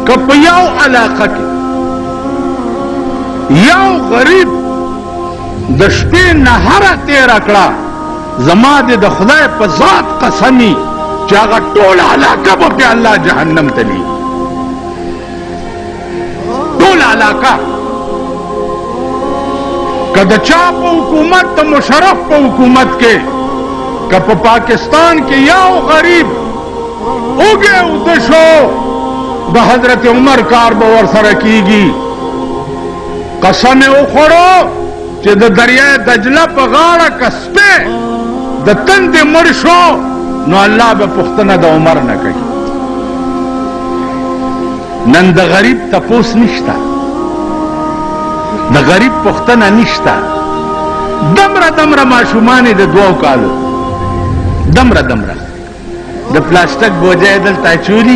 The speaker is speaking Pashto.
که په یو علاقه کې یو غریب د شپې نهره تېره کړه، زما د خدای په ذات قسمي چې هغه ټول علاقه به پې الله جهنم ته لیږي. ټول علاقه که د چا په حکومت د مشرف په حکومت کې که په پاکستان کې یو غریب اوږې اوده شو، د حضرت عمر کار به ورسره کیږي. قسم یې وخوړو چې د دریای دجله په غاړه که سپی د تندې مړ شو نو الله به پوښتنه د عمر نه کوي. نن د غریب تپوس نشته، د غریب پوښتنه نشته. دمره دمره ماشومان د 2 کالو دمره د پلاستیک بوجه یې دلته اچولي